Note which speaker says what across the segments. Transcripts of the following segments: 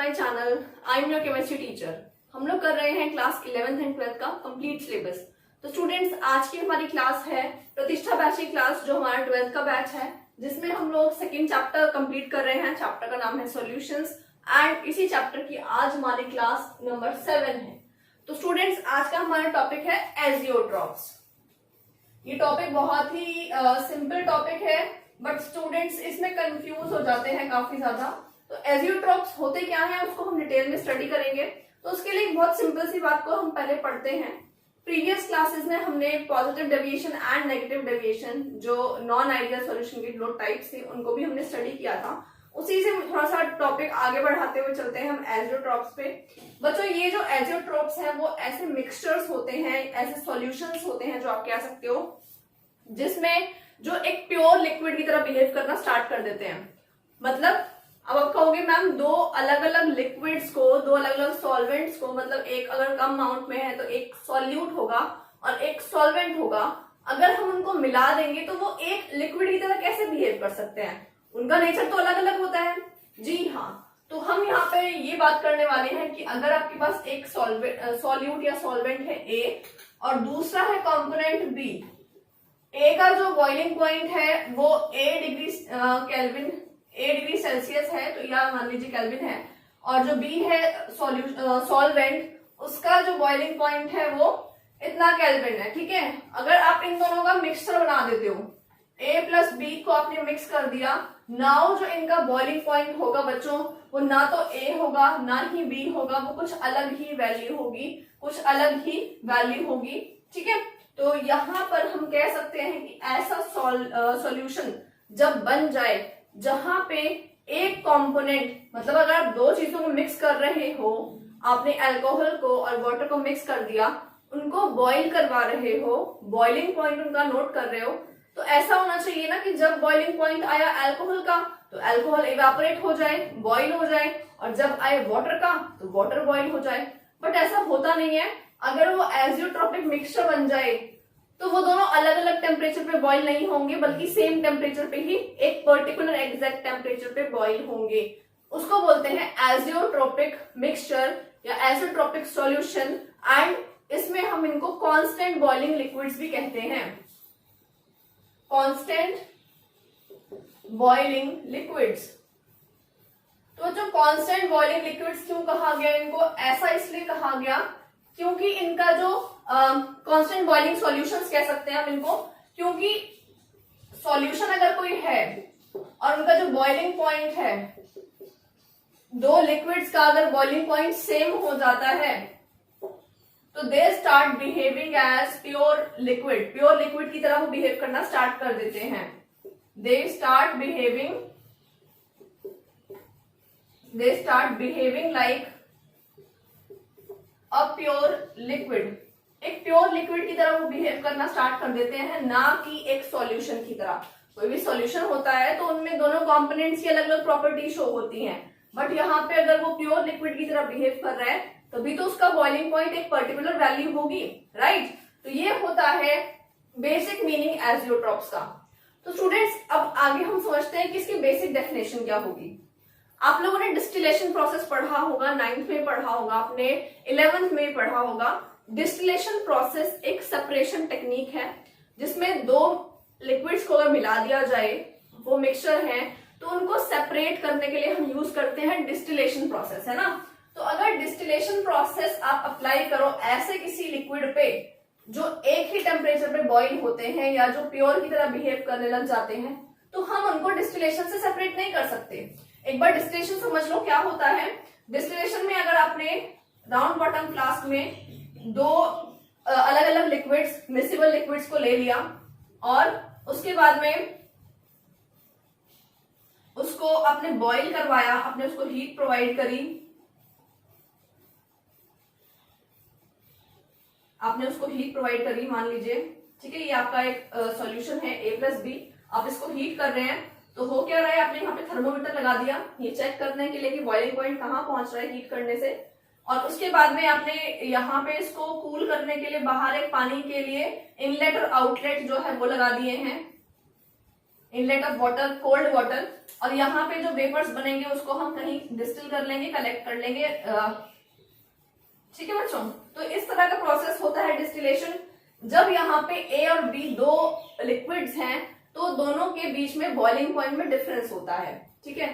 Speaker 1: My channel. I am your chemistry teacher. हम लोग कर रहे हैं क्लास 11th एंड 12th का कंप्लीट सिलेबस। तो स्टूडेंट्स, आज की हमारी क्लास है प्रतिष्ठा बैच की क्लास, जो हमारा 12th का बैच है, जिसमें हम लोग सेकेंड चैप्टर कंप्लीट कर रहे हैं। चैप्टर का नाम है सॉल्यूशंस एंड इसी चैप्टर की आज हमारी क्लास नंबर 7 है। तो स्टूडेंट्स, आज का हमारा टॉपिक है एजियोट्रॉप्स। ये टॉपिक बहुत ही सिंपल टॉपिक है, बट स्टूडेंट्स इसमें कंफ्यूज हो जाते हैं काफी ज्यादा। तो एजियोट्रॉप्स होते क्या हैं उसको हम डिटेल में स्टडी करेंगे। तो उसके लिए बहुत सिंपल सी बात को हम पहले पढ़ते हैं। प्रीवियस क्लासेस में हमने positive deviation and negative deviation, जो नॉन आइडियल सॉल्यूशन के दो टाइप्स थे, उनको भी हमने स्टडी किया था। उसी से थोड़ा सा टॉपिक आगे बढ़ाते हुए चलते हैं हम एजियोट्रॉप्स पे। बच्चों, ये जो एजियोट्रॉप्स हैं वो ऐसे मिक्सचर्स होते हैं, ऐसे सॉल्यूशंस होते हैं जो आप कह सकते हो, जिसमें जो एक प्योर लिक्विड की तरह बिहेव करना स्टार्ट कर देते हैं। मतलब अब आप कहोगे मैम, दो अलग अलग लिक्विड्स को, दो अलग अलग सॉल्वेंट्स को, मतलब एक अगर कम अमाउंट में है तो एक सॉल्यूट होगा और एक सॉल्वेंट होगा, अगर हम उनको मिला देंगे तो वो एक लिक्विड की तरह कैसे बिहेव कर सकते हैं? उनका नेचर तो अलग अलग होता है। जी हाँ, तो हम यहाँ पे ये बात करने वाले हैं कि अगर आपके पास एक सॉल्यूट या सॉल्वेंट है ए और दूसरा है कंपोनेंट बी। ए का जो बॉइलिंग पॉइंट है वो ए डिग्री सेल्सियस है, तो या मान लीजिए केल्विन है, और जो बी है सॉल्वेंट, उसका जो बॉइलिंग पॉइंट है वो इतना केल्विन है। ठीक है, अगर आप इन दोनों का मिक्सचर बना देते हो, ए प्लस बी को आपने मिक्स कर दिया, नाउ जो इनका बॉइलिंग पॉइंट होगा बच्चों, वो ना तो ए होगा ना ही बी होगा, वो कुछ अलग ही वैल्यू होगी, कुछ अलग ही वैल्यू होगी। ठीक है, तो यहाँ पर हम कह सकते हैं कि ऐसा सॉल्यूशन जब बन जाए जहां पे एक कंपोनेंट, मतलब अगर आप दो चीजों को मिक्स कर रहे हो, आपने अल्कोहल को और वाटर को मिक्स कर दिया, उनको बॉईल करवा रहे हो, बॉइलिंग पॉइंट उनका नोट कर रहे हो, तो ऐसा होना चाहिए ना कि जब बॉइलिंग पॉइंट आया अल्कोहल का तो अल्कोहल इवेपोरेट हो जाए, बॉईल हो जाए, और जब आए वाटर का तो वाटर बॉईल हो जाए। बट ऐसा होता नहीं है। अगर वो एजियोट्रॉपिक मिक्सचर बन जाए तो वो दोनों अलग अलग टेम्परेचर पे बॉईल नहीं होंगे, बल्कि सेम टेम्परेचर पे ही, एक पर्टिकुलर एग्जैक्ट टेम्परेचर पे बॉईल होंगे। उसको बोलते हैं एजियोट्रॉपिक मिक्सचर या एजियोट्रॉपिक सॉल्यूशन, एंड इसमें हम इनको कांस्टेंट बॉइलिंग लिक्विड्स भी कहते हैं। Constant boiling liquids. तो जो कांस्टेंट बॉइलिंग लिक्विड्स क्यों कहा गया इनको? ऐसा इसलिए कहा गया क्योंकि इनका जो कांस्टेंट बॉइलिंग सॉल्यूशंस कह सकते हैं हम इनको, क्योंकि सॉल्यूशन अगर कोई है और उनका जो बॉइलिंग पॉइंट है, दो लिक्विड्स का अगर बॉइलिंग पॉइंट सेम हो जाता है तो they start behaving as pure liquid. Pure liquid की तरह वो बिहेव करना स्टार्ट कर देते हैं। They start behaving like a pure liquid. एक प्योर लिक्विड की तरह वो बिहेव करना स्टार्ट कर देते हैं, ना कि एक सॉल्यूशन की तरह। कोई भी सॉल्यूशन होता है तो उनमें दोनों कंपोनेंट्स की अलग अलग प्रॉपर्टी शो होती हैं, बट यहाँ पे अगर वो प्योर लिक्विड की तरह बिहेव कर रहा है तभी तो उसका बॉइलिंग पॉइंट एक पर्टिकुलर वैल्यू होगी, राइट? तो ये होता है बेसिक मीनिंग एजियोट्रॉप्स का। तो स्टूडेंट्स, अब आगे हम समझते हैं कि इसकी बेसिक डेफिनेशन क्या होगी। आप लोगों ने डिस्टिलेशन प्रोसेस पढ़ा होगा, 9th में पढ़ा होगा, आपने 11th में पढ़ा होगा। डिस्टिलेशन प्रोसेस एक सेपरेशन टेक्निक है, जिसमें दो लिक्विड्स को अगर मिला दिया जाए, वो मिक्सचर है, तो उनको सेपरेट करने के लिए हम यूज करते हैं डिस्टिलेशन प्रोसेस, है ना? तो अगर डिस्टिलेशन प्रोसेस आप अप्लाई करो ऐसे किसी लिक्विड पे जो एक ही टेम्परेचर पे बॉईल होते हैं या जो प्योर की तरह बिहेव करने लग जाते हैं, तो हम उनको डिस्टिलेशन से सेपरेट नहीं कर सकते। एक बार डिस्टिलेशन समझ लो क्या होता है। डिस्टिलेशन में अगर आपने राउंड बॉटम फ्लास्क में दो अलग अलग लिक्विड्स, मिसिबल लिक्विड्स को ले लिया और उसके बाद में उसको आपने बॉईल करवाया, आपने उसको हीट प्रोवाइड करी, मान लीजिए, ठीक है, ये आपका एक सॉल्यूशन है ए प्लस बी, आप इसको हीट कर रहे हैं, तो हो क्या रहा है, आपने यहाँ पे थर्मोमीटर लगा दिया ये चेक करने के लिए कि बॉइलिंग पॉइंट कहाँ पहुंच रहा है हीट करने से, और उसके बाद में आपने यहाँ पे इसको कूल करने के लिए बाहर एक पानी के लिए इनलेट और आउटलेट जो है वो लगा दिए हैं। Inlet of water, cold water, और यहाँ पे जो वेपर्स बनेंगे उसको हम कहीं डिस्टिल कर लेंगे, कलेक्ट कर लेंगे। ठीक है बच्चों, तो इस तरह का प्रोसेस होता है डिस्टिलेशन। जब यहाँ पे ए और बी दो लिक्विड्स हैं तो दोनों के बीच में बॉइलिंग पॉइंट में डिफरेंस होता है। ठीक है,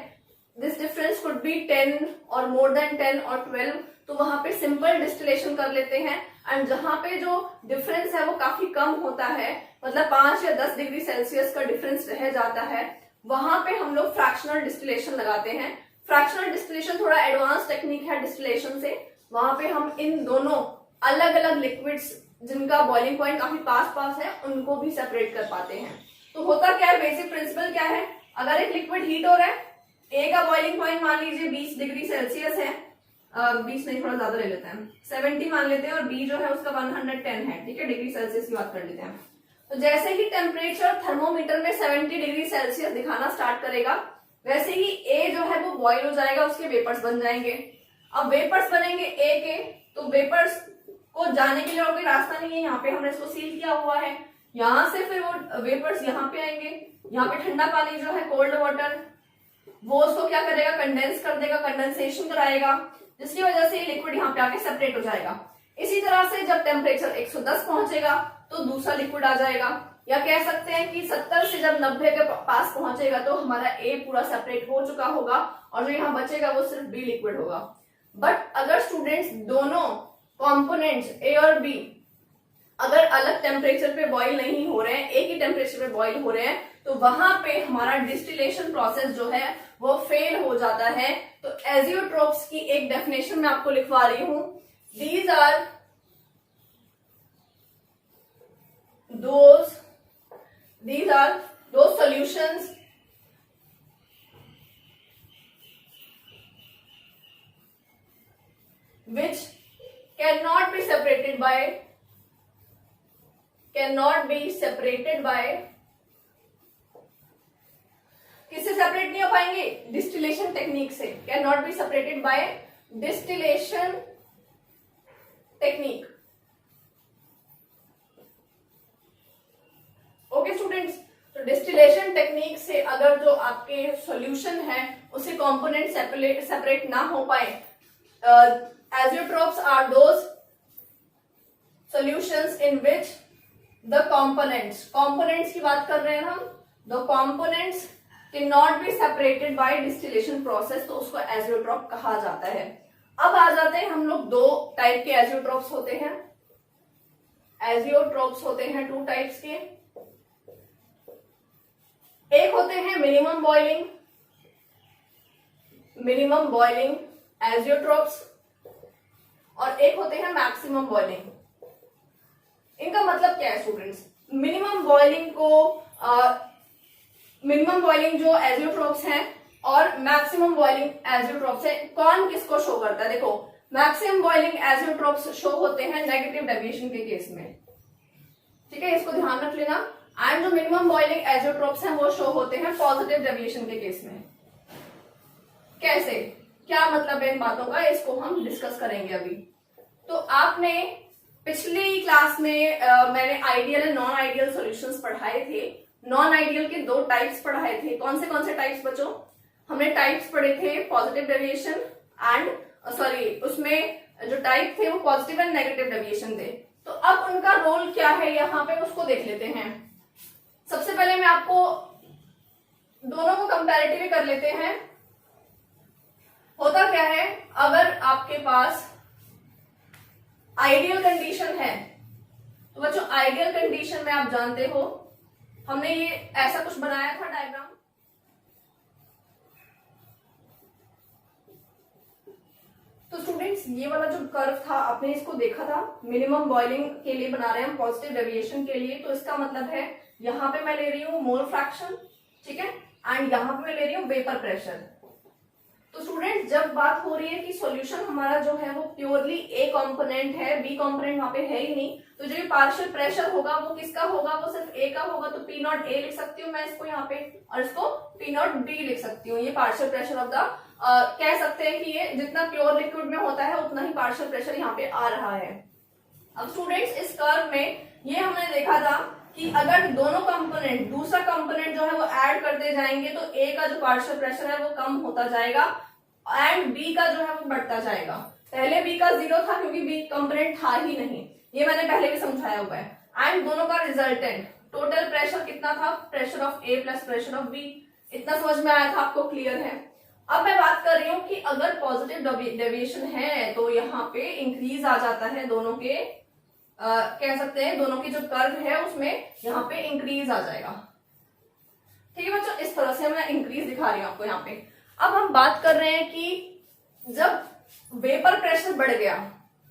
Speaker 1: दिस डिफरेंस कुड बी 10 और मोर देन 10 और 12, तो वहां पे सिंपल डिस्टिलेशन कर लेते हैं। एंड जहां पे जो डिफरेंस है वो काफी कम होता है, मतलब 5 या 10 डिग्री सेल्सियस का डिफरेंस रह जाता है, वहां पे हम लोग फ्रैक्शनल डिस्टिलेशन लगाते हैं। फ्रैक्शनल डिस्टिलेशन थोड़ा एडवांस टेक्निक है डिस्टिलेशन से। वहां पे हम इन दोनों अलग अलग लिक्विड्स जिनका बॉइलिंग पॉइंट काफी पास पास है उनको भी सेपरेट कर पाते हैं। तो होता क्या है, बेसिक प्रिंसिपल क्या है, अगर एक लिक्विड हीट हो रहा है, ए का बॉइलिंग पॉइंट मान लीजिए 20 डिग्री सेल्सियस है, 20 नहीं थोड़ा ज्यादा ले लेते हैं, 70 मान लेते हैं, और बी जो है उसका 110 है। ठीक है, डिग्री सेल्सियस की बात कर लेते हैं। तो जैसे ही टेम्परेचर थर्मोमीटर में 70 डिग्री सेल्सियस दिखाना स्टार्ट करेगा, वैसे ही ए जो है वो बॉइल हो जाएगा, उसके वेपर्स बन जाएंगे। अब वेपर्स बनेंगे ए के, तो वेपर्स को जाने के लिए और कोई रास्ता नहीं है, यहाँ पे हमने इसको सील किया हुआ है। यहाँ से फिर वो वेपर्स यहाँ पे आएंगे, यहाँ पे ठंडा पानी जो है कोल्ड वाटर, वो उसको क्या करेगा, कंडेंस कर देगा, कंडेंसेशन कराएगा, जिसकी वजह से लिक्विड यहाँ पे आके सेपरेट हो जाएगा। इसी तरह से जब टेम्परेचर 110 पहुंचेगा तो दूसरा लिक्विड आ जाएगा, या कह सकते हैं कि 70 से जब 90 के पास पहुंचेगा तो हमारा ए पूरा सेपरेट हो चुका होगा, और जो यहाँ बचेगा वो सिर्फ बी लिक्विड होगा। बट अगर स्टूडेंट्स दोनों कॉम्पोनेंट्स ए और बी अगर अलग टेम्परेचर पे बॉईल नहीं हो रहे हैं, एक ही टेम्परेचर पे बॉईल हो रहे हैं, तो वहां पे हमारा डिस्टिलेशन प्रोसेस जो है वो फेल हो जाता है। तो एजियोट्रोप्स की एक डेफिनेशन मैं आपको लिखवा रही हूं, these are those solutions which cannot be separated by किससे सेपरेट नहीं हो पाएंगे, डिस्टिलेशन टेक्निक से। Can not be separated by distillation technique. Okay students, तो डिस्टिलेशन टेक्निक से अगर जो आपके सॉल्यूशन है उसे कंपोनेंट सेपरेट ना हो पाए, azeotropes are those solutions in which the components की बात कर रहे हैं हम, the components can not be separated by distillation process, तो उसको एजियोट्रोप कहा जाता है। अब आ जाते हैं हम लोग, दो टाइप के एजियोट्रोप्स होते हैं। एजियोट्रोप्स होते हैं 2 टाइप्स के। एक होते हैं मिनिमम बॉइलिंग एजियोट्रोप्स, और एक होते हैं मैक्सिमम बॉइलिंग। इनका मतलब क्या है स्टूडेंट्स, मिनिमम बॉइलिंग जो एजियोट्रोप्स हैं और मैक्सिमम बॉइलिंग एजियोट्रोप्स है, कौन किसको शो करता है। देखो, मैक्सिमम बॉइलिंग एजियोट्रोप्स शो होते हैं नेगेटिव डेविएशन के केस में। ठीक है, इसको ध्यान रख लेना। एंड जो मिनिमम बॉइलिंग एजियोट्रोप्स हैं वो शो होते हैं पॉजिटिव डेविएशन के केस में। कैसे, क्या मतलब है इन बातों का, इसको हम डिस्कस करेंगे अभी। तो आपने पिछली क्लास में मैंने ideal and non ideal solutions पढ़ाए थे। नॉन आइडियल के 2 टाइप्स पढ़ाए थे। कौन से टाइप्स बच्चों, हमने टाइप्स पढ़े थे पॉजिटिव डेविएशन एंड उसमें जो टाइप थे वो पॉजिटिव एंड नेगेटिव डेविएशन थे। तो अब उनका रोल क्या है यहाँ पे, उसको देख लेते हैं। सबसे पहले मैं आपको दोनों को कंपैरेटिव कर लेते हैं। होता क्या है, अगर आपके पास आइडियल कंडीशन है, तो बच्चों आइडियल कंडीशन में आप जानते हो हमने ये ऐसा कुछ बनाया था डायग्राम। तो स्टूडेंट्स ये वाला जो कर्व था आपने इसको देखा था, मिनिमम बॉइलिंग के लिए बना रहे हैं हम, पॉजिटिव डेविएशन के लिए। तो इसका मतलब है यहाँ पे मैं ले रही हूँ मोल फ्रैक्शन, ठीक है, एंड यहाँ पे मैं ले रही हूँ वेपर प्रेशर। तो स्टूडेंट जब बात हो रही है कि सॉल्यूशन हमारा जो है वो प्योरली ए कंपोनेंट है, बी कंपोनेंट वहां पे है ही नहीं, तो जो ये पार्शियल प्रेशर होगा वो किसका होगा, वो सिर्फ ए का होगा। तो पी नॉट ए लिख सकती हूँ मैं इसको यहाँ पे, और इसको पी नॉट बी लिख सकती हूँ। ये पार्शियल प्रेशर ऑफ द कह सकते हैं कि ये जितना प्योर लिक्विड में होता है उतना ही पार्शियल प्रेशर यहाँ पे आ रहा है। अब स्टूडेंट्स इस कर्व में ये हमने देखा था कि अगर दोनों कंपोनेंट दूसरा कंपोनेंट जो है वो ऐड करते जाएंगे तो ए का जो पार्शियल प्रेशर है वो कम होता जाएगा एंड बी का जो है वो बढ़ता जाएगा। पहले बी का 0 था क्योंकि बी कंपोनेंट था ही नहीं, ये मैंने पहले भी समझाया हुआ है। एंड दोनों का रिजल्टेंट टोटल प्रेशर कितना था, pressure of A plus pressure of B. इतना समझ में आया था आपको, क्लियर है। अब मैं बात कर रही हूँ कि अगर पॉजिटिव डेविएशन है तो यहाँ पे इंक्रीज आ जाता है दोनों के, कह सकते हैं दोनों की जो कर्व है उसमें यहाँ पे इंक्रीज आ जाएगा। ठीक है बच्चों, इस तरह से मैं इंक्रीज दिखा रही हूँ आपको यहाँ पे। अब हम बात कर रहे हैं कि जब वेपर प्रेशर बढ़ गया,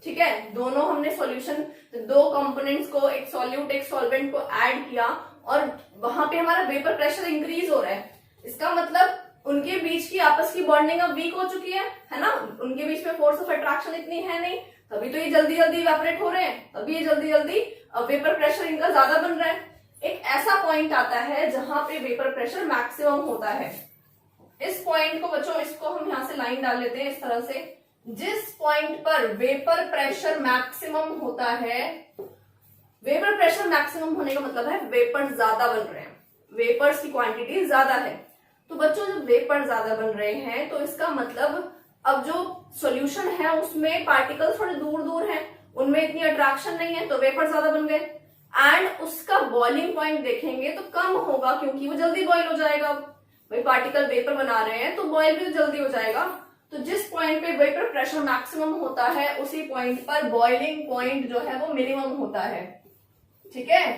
Speaker 1: ठीक है, दोनों हमने सॉल्यूशन, दो कंपोनेंट्स को, एक सॉल्यूट एक सॉल्वेंट को ऐड किया और वहां पे हमारा वेपर प्रेशर इंक्रीज हो रहा है। इसका मतलब उनके बीच की आपस की बॉन्डिंग अब वीक हो चुकी है ना, उनके बीच में फोर्स ऑफ अट्रैक्शन इतनी है नहीं, तभी तो ये जल्दी जल्दी इवेपोरेट हो रहे हैं, तभी ये जल्दी जल्दी वेपर प्रेशर इनका ज्यादा बन रहा है। एक ऐसा पॉइंट आता है जहां पे वेपर प्रेशर मैक्सिमम होता है। इस पॉइंट को बच्चों, इसको हम यहां से लाइन डाल लेते हैं इस तरह से, जिस पॉइंट पर वेपर प्रेशर मैक्सिमम होता है, वेपर प्रेशर मैक्सिमम होने का मतलब है वेपर ज्यादा बन रहे हैं, वेपर्स की क्वांटिटी ज्यादा है। तो बच्चों जब वेपर ज्यादा बन रहे हैं तो इसका मतलब अब जो सॉल्यूशन है उसमें पार्टिकल्स थोड़े दूर दूर हैं, उनमें इतनी अट्रैक्शन नहीं है, तो वेपर ज्यादा बन गए एंड उसका बॉइलिंग पॉइंट देखेंगे तो कम होगा क्योंकि वो जल्दी बॉइल हो जाएगा। भाई पार्टिकल वेपर बना रहे हैं तो बॉइल भी जल्दी हो जाएगा। तो जिस पॉइंट पे वेपर प्रेशर मैक्सिमम होता है उसी पॉइंट पर बॉइलिंग पॉइंट जो है वो मिनिमम होता है। ठीक है,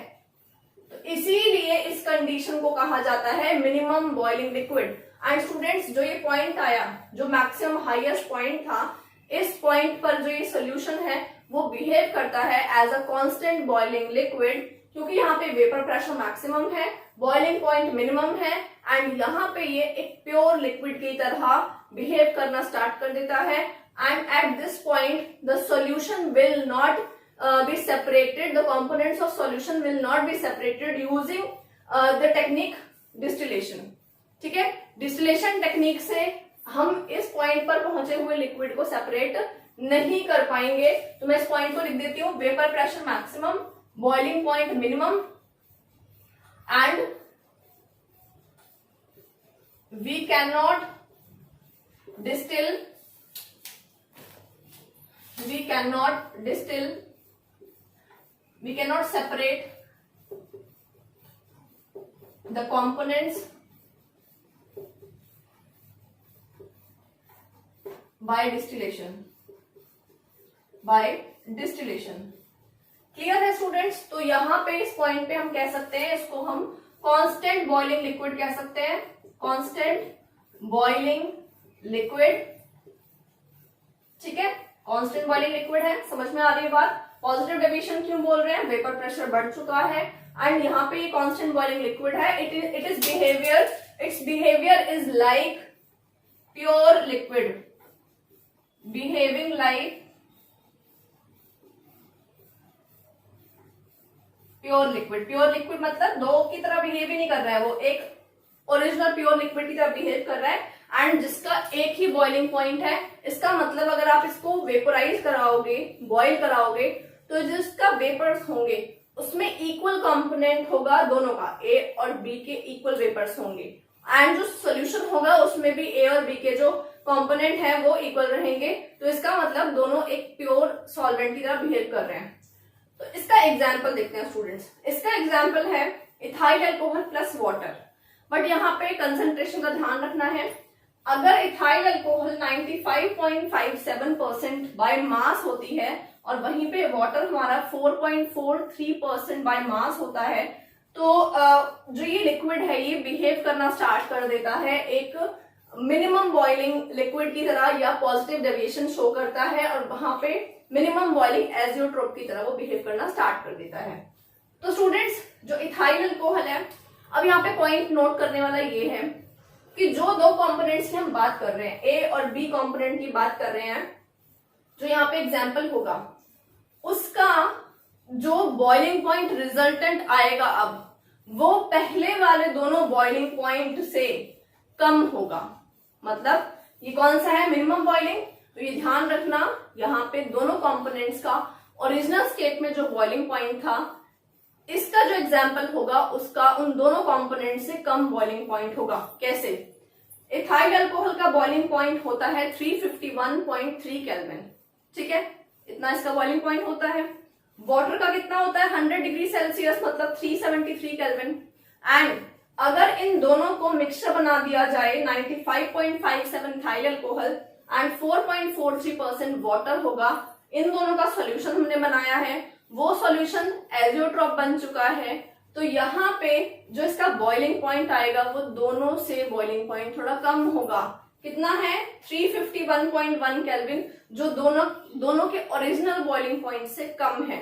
Speaker 1: तो इसीलिए इस कंडीशन को कहा जाता है minimum boiling liquid. And students जो ये पॉइंट आया, जो मैक्सिमम हाईएस्ट पॉइंट था, इस पॉइंट पर जो ये सोल्यूशन है वो बिहेव करता है as a constant boiling liquid, क्योंकि यहाँ पे वेपर प्रेशर मैक्सिमम है, बॉइलिंग पॉइंट मिनिमम है एंड यहाँ पे ये एक प्योर लिक्विड की तरह बिहेव करना स्टार्ट कर देता है। And at this point the solution will not be separated, the components of solution will not be separated using the technique distillation। ठीक है, डिस्टिलेशन टेक्निक से हम इस पॉइंट पर पहुंचे हुए लिक्विड को सेपरेट नहीं कर पाएंगे। तो मैं इस पॉइंट को लिख देती हूं, vapour pressure maximum, boiling point minimum and we can not distil we cannot separate the components by distillation। Clear है स्टूडेंट्स? तो यहाँ पे इस पॉइंट पे हम कह सकते हैं, इसको हम कांस्टेंट बॉइलिंग लिक्विड कह सकते हैं, कांस्टेंट बॉइलिंग लिक्विड। ठीक है, कांस्टेंट बॉइलिंग लिक्विड है, समझ में आ रही है बात। पॉजिटिव डेविएशन क्यों बोल रहे हैं, वेपर प्रेशर बढ़ चुका है एंड यहाँ पे ये कांस्टेंट बॉइलिंग लिक्विड है। It's behaviour is like pure liquid, behaving like pure liquid. Pure liquid मतलब दो की तरह बिहेव ही नहीं कर रहा है, वो एक ओरिजिनल प्योर लिक्विड की तरह बिहेव कर रहा है एंड जिसका एक ही बॉइलिंग पॉइंट है। इसका मतलब अगर आप इसको वेपोराइज कराओगे, बॉइल कराओगे, तो जिसका वेपर्स होंगे उसमें इक्वल कंपोनेंट होगा दोनों का, ए और बी के इक्वल वेपर्स होंगे एंड जो सोल्यूशन होगा उसमें भी ए और बी के जो कंपोनेंट है वो इक्वल रहेंगे। तो इसका मतलब दोनों एक प्योर सॉल्वेंट की तरह बिहेव कर रहे हैं। तो इसका एग्जाम्पल देखते हैं स्टूडेंट्स। इसका एग्जाम्पल है ethyl alcohol plus water, but यहाँ पे कंसेंट्रेशन का ध्यान रखना है। अगर इथाइल अल्कोहल 95.57% बाय मास होती है और वहीं पे वाटर हमारा 4.43% बाय मास होता है, तो जो ये लिक्विड है ये बिहेव करना स्टार्ट कर देता है एक मिनिमम बॉइलिंग लिक्विड की तरह, या पॉजिटिव डेविएशन शो करता है और वहां पे मिनिमम बॉइलिंग एजियोट्रोप की तरह वो बिहेव करना स्टार्ट कर देता है। तो स्टूडेंट्स जो इथाइल अल्कोहल है, अब यहाँ पे पॉइंट नोट करने वाला ये है कि जो दो कंपोनेंट्स की हम बात कर रहे हैं, ए और बी कंपोनेंट की बात कर रहे हैं, जो यहाँ पे एग्जाम्पल होगा उसका जो बॉइलिंग पॉइंट रिजल्टेंट आएगा अब वो पहले वाले दोनों बॉइलिंग पॉइंट से कम होगा। मतलब ये कौन सा है, मिनिमम बॉइलिंग। तो ये ध्यान रखना, यहाँ पे दोनों कंपोनेंट्स का ओरिजिनल स्टेट में जो बॉइलिंग पॉइंट था इसका जो एग्जाम्पल होगा उसका उन दोनों कंपोनेंट से कम बॉइलिंग पॉइंट होगा। कैसे? इथाइल अल्कोहल का बॉइलिंग पॉइंट होता है 351.3 केल्विन, ठीक है, इतना इसका बॉइलिंग पॉइंट होता है। वाटर का कितना होता है? 100 डिग्री सेल्सियस मतलब 373 केल्विन। एंड अगर इन दोनों को मिक्सचर बना दिया जाए 95.57 इथाइल अल्कोहल एंड 4.43% वाटर होगा, इन दोनों का सॉल्यूशन हमने बनाया है, वो सॉल्यूशन एजियोट्रॉप बन चुका है। तो यहाँ पे जो इसका बॉइलिंग पॉइंट आएगा वो दोनों से बॉइलिंग पॉइंट थोड़ा कम होगा। कितना है? 351.1 केल्विन, जो दोनों के ओरिजिनल बॉइलिंग पॉइंट से कम है।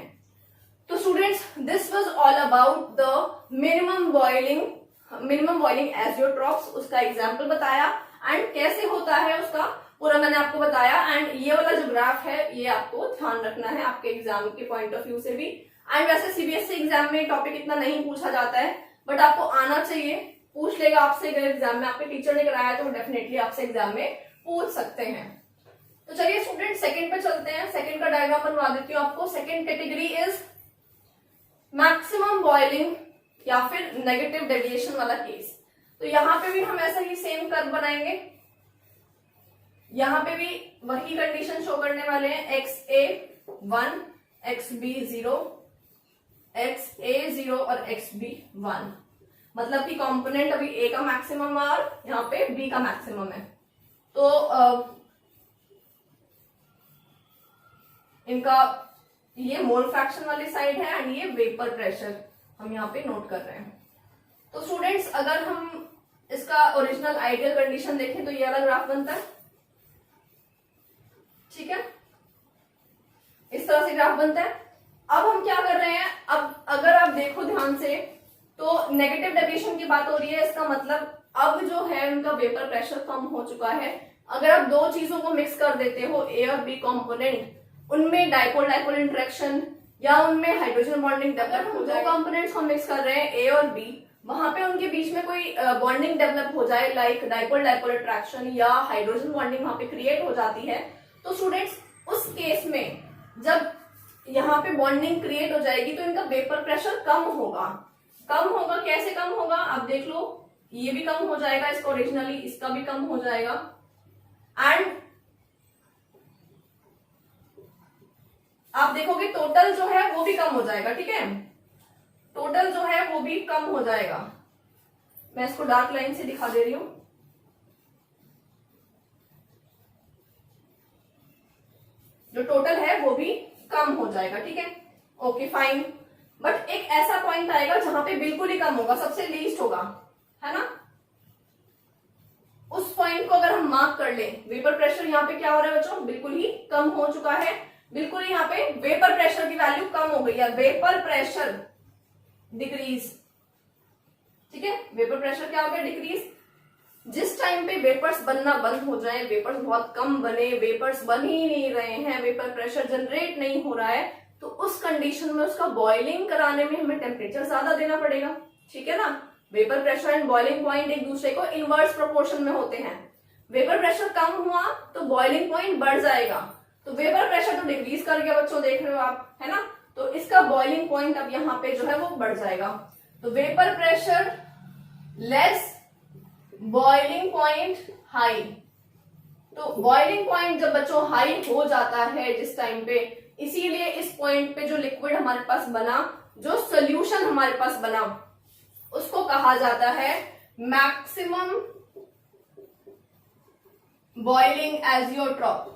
Speaker 1: तो students, this was all about the minimum boiling azeotropes, उसका एग्जाम्पल बताया एंड कैसे होता है उसका पूरा मैंने आपको बताया। एंड ये वाला जो ग्राफ है ये आपको ध्यान रखना है आपके एग्जाम के पॉइंट ऑफ व्यू से भी। एंड वैसे सीबीएसई एग्जाम में टॉपिक इतना नहीं पूछा जाता है, बट आपको आना चाहिए, पूछ लेगा आपसे। अगर एग्जाम में आपके टीचर ने कराया तो डेफिनेटली आपसे एग्जाम में पूछ सकते हैं। तो चलिए स्टूडेंट सेकंड पे चलते हैं। सेकंड का डायग्राम बनवा देती हूँ आपको। Second category is maximum boiling या फिर नेगेटिव डेविएशन वाला केस। तो यहाँ पे भी हम ऐसा ही सेम कर्व बनाएंगे, यहाँ पे भी वही कंडीशन शो करने वाले हैं, XA1, XB0, XA0 और XB1, मतलब कि कंपोनेंट अभी A का मैक्सिमम और यहाँ पे B का मैक्सिमम है। तो इनका ये मोल फ्रैक्शन वाली साइड है एंड ये वेपर प्रेशर हम यहाँ पे नोट कर रहे हैं। तो स्टूडेंट्स, अगर हम इसका ओरिजिनल आइडियल कंडीशन देखें तो ये वाला ग्राफ बनता है, ठीक है, इस तरह से ग्राफ बनता है। अब हम क्या कर रहे हैं, अब अगर आप देखो ध्यान से तो नेगेटिव डेविएशन की बात हो रही है, इसका मतलब अब जो है उनका वेपर प्रेशर कम हो चुका है। अगर आप दो चीजों को मिक्स कर देते हो, ए और बी कंपोनेंट, उनमें डाइपोल डाइपोल इंटरेक्शन या उनमें हाइड्रोजन बॉन्डिंग डेवलप हो जाए। दो कंपोनेंट्स हम मिक्स कर रहे हैं ए और बी, वहां पे उनके बीच में कोई बॉन्डिंग डेवलप हो जाए लाइक डाइपोल डाइपोल अट्रैक्शन या हाइड्रोजन बॉन्डिंग वहां पे क्रिएट हो जाती है। तो स्टूडेंट्स, उस केस में जब यहाँ पे बॉन्डिंग क्रिएट हो जाएगी तो इनका वेपर प्रेशर कम होगा। कम होगा, कैसे कम होगा आप देख लो, ये भी कम हो जाएगा इसका ओरिजिनली, इसका भी कम हो जाएगा एंड आप देखोगे टोटल जो है वो भी कम हो जाएगा, ठीक है, टोटल जो है वो भी कम हो जाएगा। मैं इसको डार्क लाइन से दिखा दे रही हूं। जो टोटल है वो भी कम हो जाएगा, ठीक है, ओके फाइन। बट एक ऐसा पॉइंट आएगा जहां पे बिल्कुल ही कम होगा, सबसे लीस्ट होगा, है ना। उस पॉइंट को अगर हम मार्क कर ले, वेपर प्रेशर यहाँ पे क्या हो रहा है बच्चों, बिल्कुल ही कम हो चुका है, बिल्कुल यहाँ पे वेपर प्रेशर की वैल्यू कम हो गई है, वेपर प्रेशर डिक्रीज, ठीक है, वेपर प्रेशर क्या हो गया, डिक्रीज। जिस टाइम पे वेपर्स बनना बंद हो जाए, वेपर्स बहुत कम बने, वेपर्स बन ही नहीं रहे हैं, वेपर प्रेशर जनरेट नहीं हो रहा है, तो उस कंडीशन में उसका बॉइलिंग कराने में हमें टेम्परेचर ज्यादा देना पड़ेगा, ठीक है ना। Vapour pressure and boiling point एक दूसरे को इनवर्स प्रोपोर्शन में होते हैं। वेपर प्रेशर कम हुआ तो बॉइलिंग पॉइंट बढ़ जाएगा, तो वेपर प्रेशर तो डिक्रीज कर गया बच्चों, देख रहे हो आप, है ना। तो इसका बॉइलिंग पॉइंट अब यहाँ पे जो है वो बढ़ जाएगा। तो vapour pressure less, boiling point high. तो बॉइलिंग पॉइंट जब बच्चों हाई हो जाता है जिस टाइम पे, इसीलिए इस पॉइंट पे जो लिक्विड हमारे पास बना, जो सोल्यूशन हमारे पास बना, उसको कहा जाता है maximum boiling azeotrope.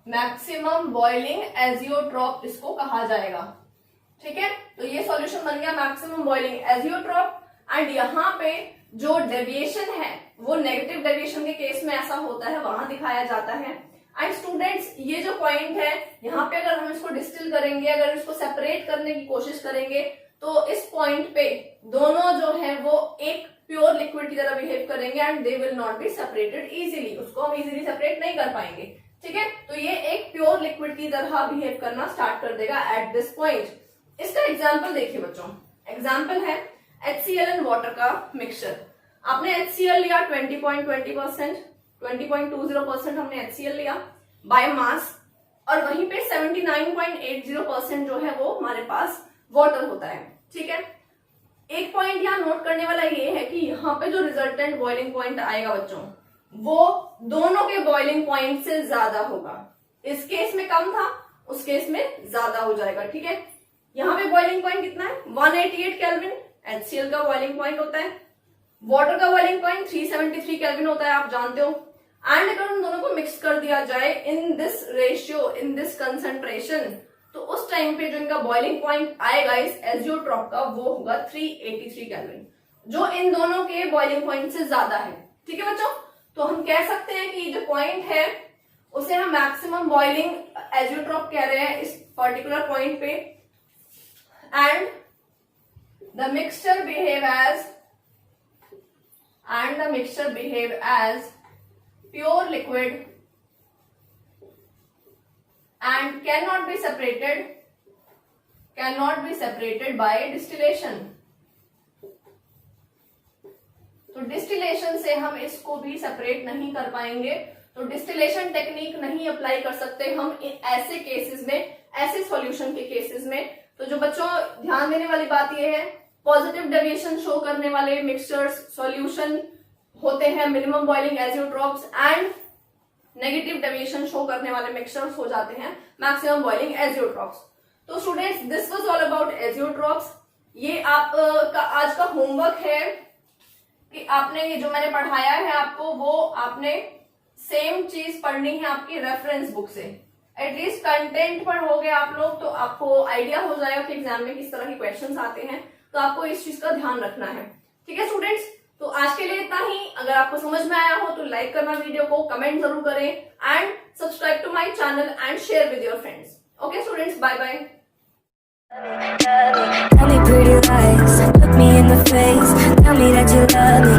Speaker 1: Maximum boiling azeotrope इसको कहा जाएगा, ठीक है। तो ये सॉल्यूशन बन गया मैक्सिमम बॉइलिंग एजियोट्रॉप। एंड यहाँ पे जो डेविएशन है वो नेगेटिव डेविएशन के केस में ऐसा होता है, वहां दिखाया जाता है। एंड स्टूडेंट्स, ये जो पॉइंट है यहाँ पे अगर हम इसको डिस्टिल करेंगे, अगर इसको सेपरेट करने की कोशिश करेंगे, तो इस पॉइंट पे दोनों जो है वो एक प्योर लिक्विड की तरह बिहेव करेंगे and they will not be separated easily. उसको हम इजीली सेपरेट नहीं कर पाएंगे, ठीक है। तो ये एक प्योर लिक्विड की तरह बिहेव करना स्टार्ट कर देगा एट दिस पॉइंट। इसका एग्जाम्पल देखिए बच्चों, एग्जाम्पल है HCl एंड वाटर का मिक्सचर। आपने HCl लिया 20.20%, 20.20% हमने HCl लिया बाय मास, और वहीं पे 79.80% जो है वो हमारे पास वाटर होता है। ठीक है, एक पॉइंट यहाँ नोट करने वाला ये है कि यहाँ पे जो रिजल्टेंट बॉइलिंग पॉइंट आएगा बच्चों, वो दोनों के बॉइलिंग पॉइंट से ज्यादा होगा। इस केस में कम था, उस केस में ज्यादा हो जाएगा। ठीक है, यहाँ पे बॉइलिंग पॉइंट कितना है 188 केल्विन HCl का बॉइलिंग पॉइंट होता है, वाटर का बॉइलिंग पॉइंट 373 केल्विन होता है, आप जानते हो। एंड अगर उन दोनों को मिक्स कर दिया जाए in this ratio, in this concentration, तो उस टाइम पे जो इनका बॉइलिंग पॉइंट आएगा इस एजियोट्रॉप का, वो होगा 383 केल्विन, जो इन दोनों के बॉइलिंग पॉइंट से ज्यादा है। ठीक है बच्चों, तो हम कह सकते हैं कि जो पॉइंट है उसे हम मैक्सिमम बॉइलिंग एजियोट्रॉप कह रहे हैं इस पर्टिकुलर पॉइंट पे। And the mixture behave as pure liquid and cannot be separated by distillation। तो डिस्टिलेशन से हम इसको भी सेपरेट नहीं कर पाएंगे, तो डिस्टिलेशन टेक्निक नहीं अप्लाई कर सकते हम ऐसे केसेस में, ऐसे सॉल्यूशन के केसेस में। तो जो बच्चों ध्यान देने वाली बात यह है, पॉजिटिव डेविएशन शो करने वाले मिक्सचर्स सॉल्यूशन होते हैं minimum boiling azeotropes, and negative deviation show करने वाले मिक्सचर्स हो जाते हैं मैक्सिमम बॉइलिंग एजियोट्रॉप्स। तो students, this was all about azeotropes. ये आप का आज का होमवर्क है कि आपने ये जो मैंने पढ़ाया है आपको, वो आपने सेम चीज पढ़नी है आपकी रेफरेंस बुक से। एटलीस्ट कंटेंट पढ़ोगे आप लोग तो आपको आइडिया हो जाएगा कि एग्जाम में किस तरह के क्वेश्चंस आते हैं, तो आपको इस चीज का ध्यान रखना है। ठीक है स्टूडेंट्स, तो आज के लिए इतना ही। अगर आपको समझ में आया हो तो लाइक करना वीडियो को, कमेंट जरूर करें, and subscribe to my channel and share with your friends. Okay students, bye bye.
Speaker 2: Tell me pretty lies, look me in the face, tell me that you love me.